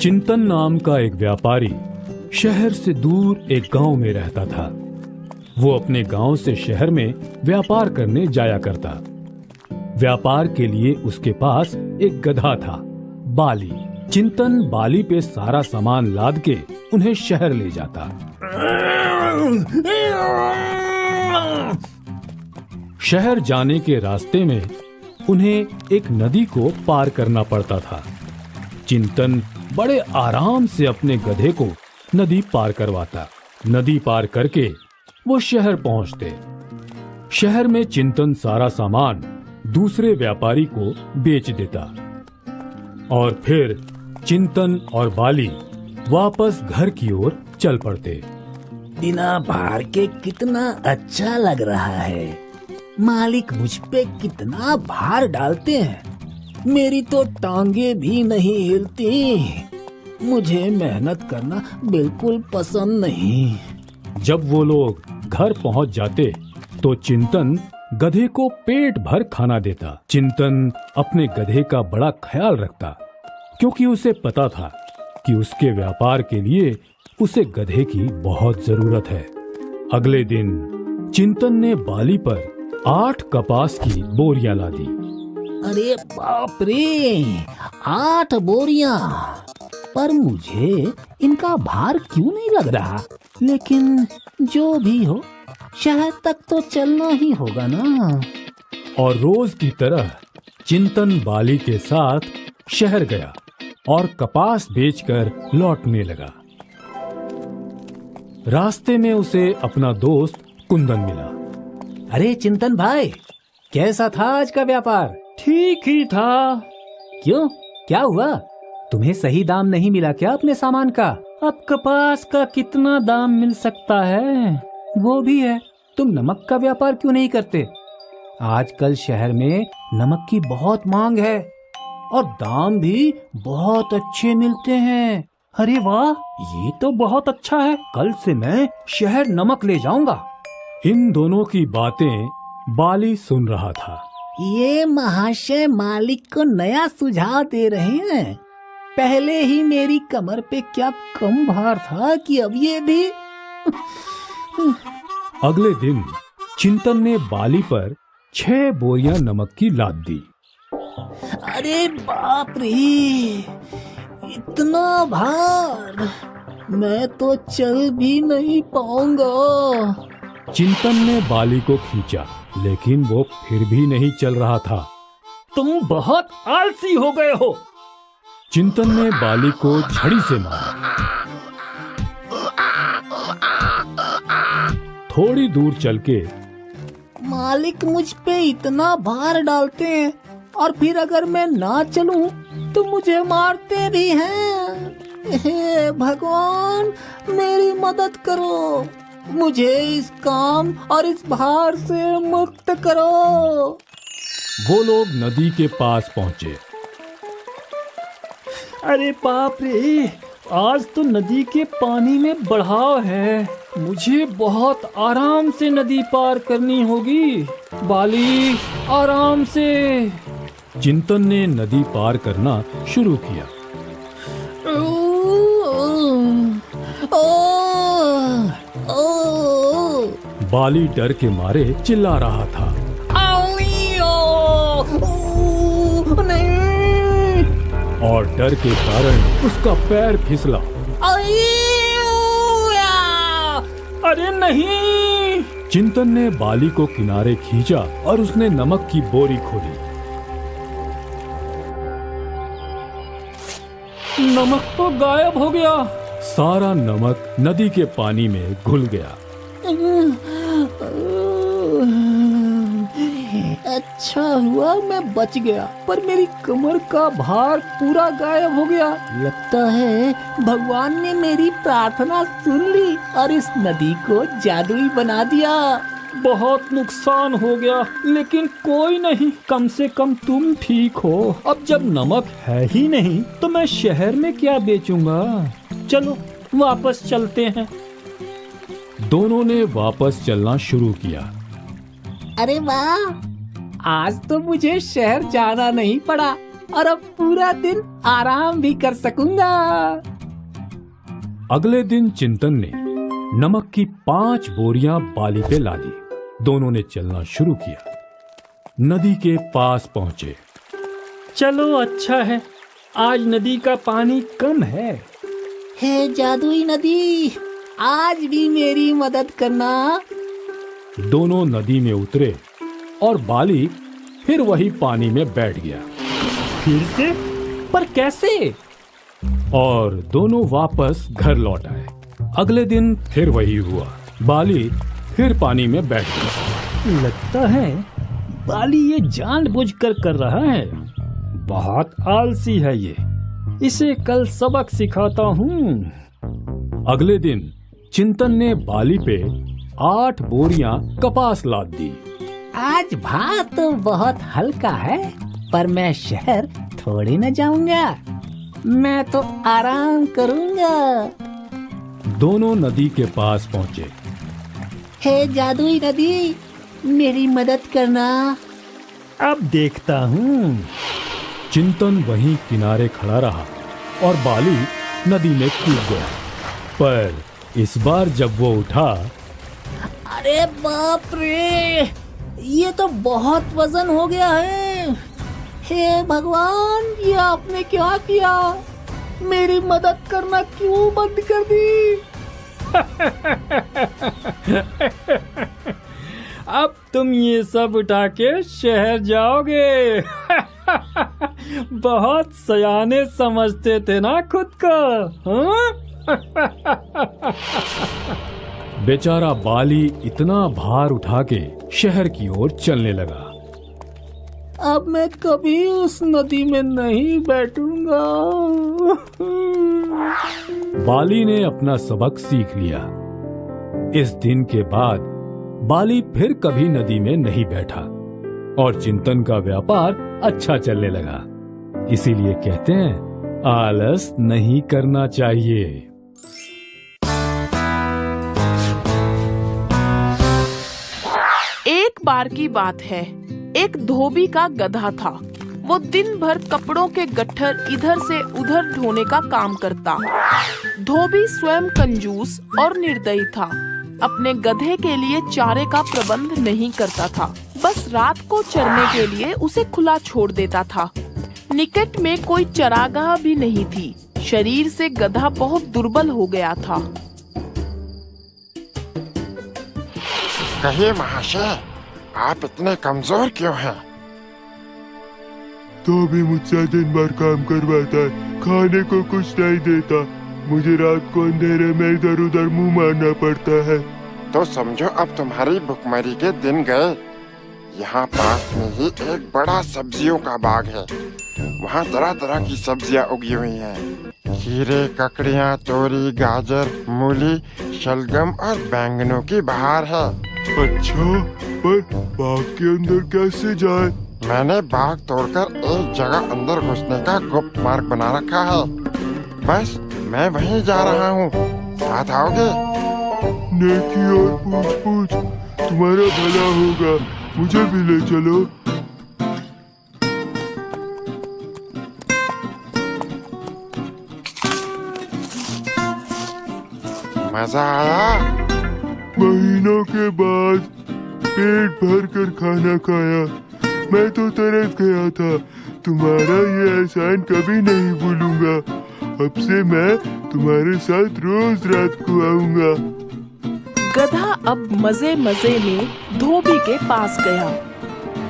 चिंतन नाम का एक व्यापारी शहर से दूर एक गांव में रहता था। वो अपने गांव से शहर में व्यापार करने जाया करता। व्यापार के लिए उसके पास एक गधा था, बाली। चिंतन बाली पे सारा सामान लाद के उन्हें शहर ले जाता। शहर जाने के रास्ते में उन्हें एक नदी को पार करना पड़ता था। चिंतन बड़े आराम से अपने गधे को नदी पार करवाता। नदी पार करके वो शहर पहुंचते। शहर में चिंतन सारा सामान दूसरे व्यापारी को बेच देता और फिर चिंतन और बाली वापस घर की ओर चल पड़ते। बिना भार के कितना अच्छा लग रहा है। मालिक मुझ पे कितना भार डालते हैं। मेरी तो टांगे भी नहीं हिलती। मुझे मेहनत करना बिल्कुल पसंद नहीं। जब वो लोग घर पहुंच जाते तो चिंतन गधे को पेट भर खाना देता। चिंतन अपने गधे का बड़ा ख्याल रखता क्योंकि उसे पता था कि उसके व्यापार के लिए उसे गधे की बहुत जरूरत है। अगले दिन चिंतन ने बाली पर 8 कपास की बोरियां लादी। अरे बाप रे, 8 बोरियां! पर मुझे इनका भार क्यों नहीं लग रहा? लेकिन जो भी हो, शहर तक तो चलना ही होगा ना। और रोज की तरह चिंतन बाली के साथ शहर गया और कपास बेचकर लौटने लगा। रास्ते में उसे अपना दोस्त कुंदन मिला। अरे चिंतन भाई, कैसा था आज का व्यापार? ठीक ही था। क्यों, क्या हुआ? तुम्हें सही दाम नहीं मिला क्या अपने सामान का? अब कपास का कितना दाम मिल सकता है? वो भी है। तुम नमक का व्यापार क्यों नहीं करते? आजकल शहर में नमक की बहुत मांग है और दाम भी बहुत अच्छे मिलते हैं। अरे वाह, ये तो बहुत अच्छा है। कल से मैं शहर नमक ले जाऊंगा। इन दोनों की बातें बाली सुन रहा था। ये महाशय मालिक को नया सुझाव दे रहे हैं। पहले ही मेरी कमर पे क्या कम भार था कि अब ये भी। अगले दिन चिंतन ने बाली पर 6 बोरियां नमक की लाद दी। अरे बाप रे, इतना भार! मैं तो चल भी नहीं पाऊंगा। चिंतन ने बाली को खींचा, लेकिन वो फिर भी नहीं चल रहा था। तुम बहुत आलसी हो गए हो। चिंतन ने बाली को छड़ी से मारा। थोड़ी दूर चल के, मालिक मुझ पे इतना भार डालते हैं और फिर अगर मैं ना चलूं तो मुझे मारते भी हैं। हे भगवान, मेरी मदद करो। मुझे इस काम और इस भार से मुक्त करो। वो लोग नदी के पास पहुंचे। अरे बाप रे, आज तो नदी के पानी में बढ़ाव है। मुझे बहुत आराम से नदी पार करनी होगी। बाली, आराम से। चिंतन ने नदी पार करना शुरू किया। बाली डर के मारे चिल्ला रहा था। नहीं! और डर के कारण उसका पैर फिसला। अरे नहीं! चिंतन ने बाली को किनारे खींचा और उसने नमक की बोरी खोली। नमक तो गायब हो गया। सारा नमक नदी के पानी में घुल गया। अच्छा हुआ मैं बच गया, पर मेरी कमर का भार पूरा गायब हो गया। लगता है भगवान ने मेरी प्रार्थना सुन ली और इस नदी को जादुई बना दिया। बहुत नुकसान हो गया, लेकिन कोई नहीं, कम से कम तुम ठीक हो। अब जब नमक है ही नहीं तो मैं शहर में क्या बेचूंगा। चलो वापस चलते हैं। दोनों ने वापस चलना शुरू किया। अरे वाह, आज तो मुझे शहर जाना नहीं पड़ा। और अब पूरा दिन आराम भी कर सकूंगा। अगले दिन चिंतन ने नमक की 5 बोरियां बाली पे लादी। दोनों ने चलना शुरू किया। नदी के पास पहुंचे। चलो अच्छा है, आज नदी का पानी कम है। हे जादुई नदी, आज भी मेरी मदद करना। दोनों नदी में उतरे और बाली फिर वही पानी में बैठ गया। फिर से? पर कैसे? और दोनों वापस घर लौट आए। अगले दिन फिर वही हुआ। बाली फिर पानी में बैठ गया। लगता है बाली ये जानबूझकर कर रहा है। बहुत आलसी है ये। इसे कल सबक सिखाता हूँ। अगले दिन चिंतन ने बाली पे 8 बोरियां कपास लाद दी। आज भार तो बहुत हल्का है, पर मैं शहर थोड़ी न जाऊंगा। मैं तो आराम करूंगा। दोनों नदी के पास पहुंचे। हे जादुई नदी, मेरी मदद करना। अब देखता हूँ। चिंतन वहीं किनारे खड़ा रहा और बाली नदी में कूद गया। पर इस बार जब वो उठा, अरे बाप रे, ये तो बहुत वजन हो गया है। हे भगवान, ये आपने क्या किया? मेरी मदद करना क्यों बंद कर दी? अब तुम ये सब उठा के शहर जाओगे। बहुत सयाने समझते थे ना खुद को, हाँ? बेचारा बाली इतना भार उठा के शहर की ओर चलने लगा। अब मैं कभी उस नदी में नहीं बैठूंगा। बाली ने अपना सबक सीख लिया। इस दिन के बाद बाली फिर कभी नदी में नहीं बैठा और चिंतन का व्यापार अच्छा चलने लगा। इसीलिए कहते हैं, आलस नहीं करना चाहिए। एक बार की बात है, एक धोबी का गधा था। वो दिन भर कपड़ों के गट्ठर इधर से उधर ढोने का काम करता। धोबी स्वयं कंजूस और निर्दयी था। अपने गधे के लिए चारे का प्रबंध नहीं करता था, बस रात को चरने के लिए उसे खुला छोड़ देता था। निकट में कोई चरागाह भी नहीं थी। शरीर से गधा बहुत दुर्बल हो गया था। कहिए महाशय, आप इतने कमजोर क्यों हैं? तो भी मुझसे दिन भर काम करवाता है, खाने को कुछ नहीं देता। मुझे रात को अंधेरे में इधर उधर मुंह मारना पड़ता है। तो समझो अब तुम्हारी भुखमरी के दिन गए। यहाँ पास में ही एक बड़ा सब्जियों का बाग है। वहाँ तरह तरह की सब्जियाँ उगी हुई हैं। खीरे, ककड़ियाँ, तोरी, गाजर, मूली, शलगम और बैंगनों की बहार है। अच्छा, पर बाग के अंदर कैसे जाए? मैंने बाग तोड़कर एक जगह अंदर घुसने का गुप्त मार्ग बना रखा है। बस मैं वहीं जा रहा हूँ, साथ आओगे? नेकी और पूछ तुम्हारा भला होगा, मुझे भी ले चलो। मजा आया? महीनों के बाद पेट भर कर खाना खाया। मैं तो तरस गया था। तुम्हारा ये एहसान कभी नहीं भूलूंगा। अब से मैं तुम्हारे साथ रोज रात को आऊंगा। गधा अब मजे मजे में धोबी के पास गया।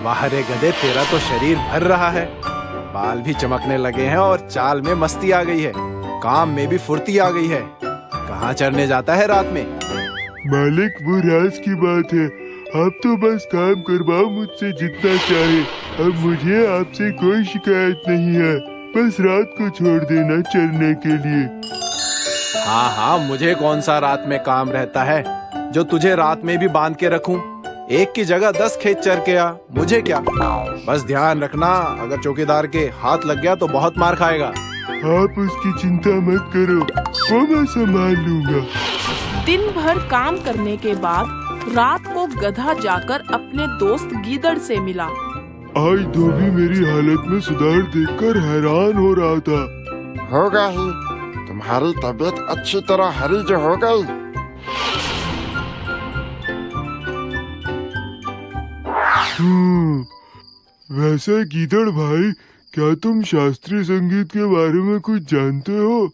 वाह रे गधे, तेरा तो शरीर भर रहा है, बाल भी चमकने लगे हैं और चाल में मस्ती आ गई है, काम में भी फुर्ती आ गई है। कहाँ चरने जाता है रात में? मालिक, वो राज की बात है। आप तो बस काम करवाओ मुझसे जितना चाहे। अब मुझे आपसे कोई शिकायत नहीं है। बस रात को छोड़ देना चरने के लिए। हाँ हाँ, मुझे कौन सा रात में काम रहता है जो तुझे रात में भी बांध के रखूं? एक की जगह 10 खेत चर के आ, मुझे क्या। बस ध्यान रखना, अगर चौकीदार के हाथ लग गया तो बहुत मार खाएगा। आप उसकी चिंता मत करो, वो मैं संभाल लूंगा। दिन भर काम करने के बाद रात को गधा जाकर अपने दोस्त गीदड़ से मिला। आज धोबी मेरी हालत में सुधार देखकर हैरान हो रहा था। होगा ही, तुम्हारी तबीयत अच्छी तरह हरी जो हो गई। वैसे गीदड़ भाई, क्या तुम शास्त्रीय संगीत के बारे में कुछ जानते हो?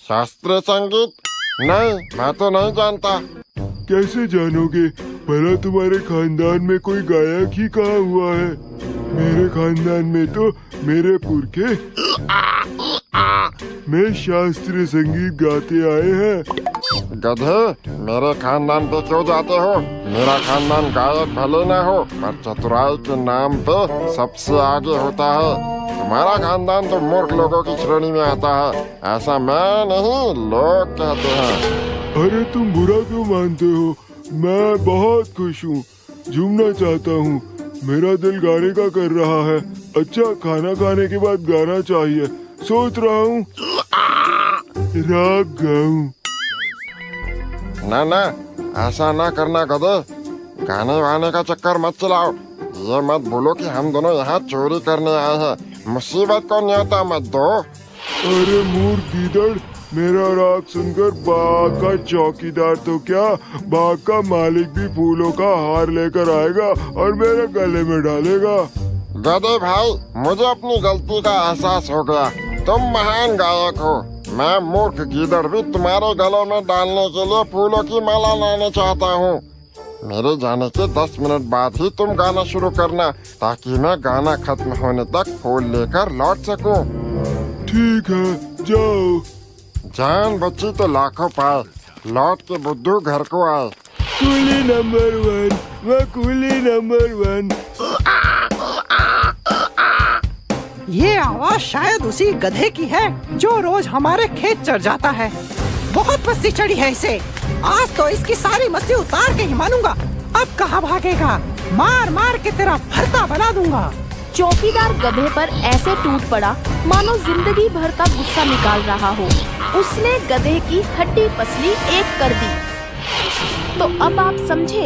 शास्त्रीय संगीत? नहीं, मैं तो नहीं जानता। कैसे जानोगे? भला तुम्हारे खानदान में कोई गायक ही कहाँ हुआ है? मेरे खानदान में तो मेरे पुरखे में शास्त्रीय संगीत गाते आए हैं। गधे, मेरे खानदान पे क्यों जाते हो? मेरा खानदान गायक भले न हो, पर चतुराई के नाम पे सबसे आगे होता है। तुम्हारा खानदान तो मूर्ख लोगों की श्रेणी में आता है। ऐसा मैं नहीं, लोग कहते हैं। अरे तुम बुरा क्यों मानते हो? मैं बहुत खुश हूँ, झूमना चाहता हूँ। मेरा दिल गाने का कर रहा है। अच्छा, खाना खाने के बाद गाना चाहिए। सोच रहा हूँ राग गाऊं। ना ना, ऐसा ना करना गधे। गाने वाने का चक्कर मत चलाओ। ये मत बोलो कि हम दोनों यहाँ चोरी करने आए हैं। मुसीबत को न्योता मत दो। अरे मूर्ख गीदड़, मेरा राग सुनकर बाग का चौकीदार तो क्या, बाग का मालिक भी फूलों का हार लेकर आएगा और मेरे गले में डालेगा। गधे भाई, मुझे अपनी गलती का एहसास हो गया। तुम महान गायक हो। मैं मूर्ख गीदड़ भी तुम्हारे गले में डालने के लिए फूलों की माला लाने चाहता हूँ। मेरे जाने के 10 मिनट बाद ही तुम गाना शुरू करना, ताकि मैं गाना खत्म होने तक फूल लेकर लौट सकूं। ठीक है, जाओ। जान बच्ची तो लाखों पाए, लौट के बुद्धू घर को आए। कूली नंबर 1, मैं कूली नंबर 1। ये आवाज शायद उसी गधे की है जो रोज हमारे खेत चढ़ जाता है। बहुत मस्ती चढ़ी है इसे। आज तो इसकी सारी मस्ती उतार के ही मानूंगा। अब कहाँ भागेगा? मार मार के तेरा भरता बना दूंगा। चौकीदार गधे पर ऐसे टूट पड़ा मानो जिंदगी भर का गुस्सा निकाल रहा हो। उसने गधे की हड्डी पसली एक कर दी। तो अब आप समझे,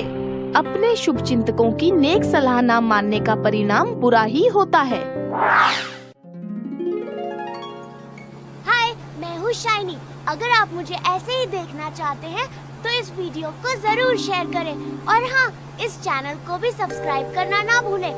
अपने शुभ चिंतकों की नेक सलाह न मानने का परिणाम बुरा ही होता है। हाय, मैं हूँ शाइनी। अगर आप मुझे ऐसे ही देखना चाहते हैं तो इस वीडियो को जरूर शेयर करें और हाँ, इस चैनल को भी सब्सक्राइब करना ना भूलें।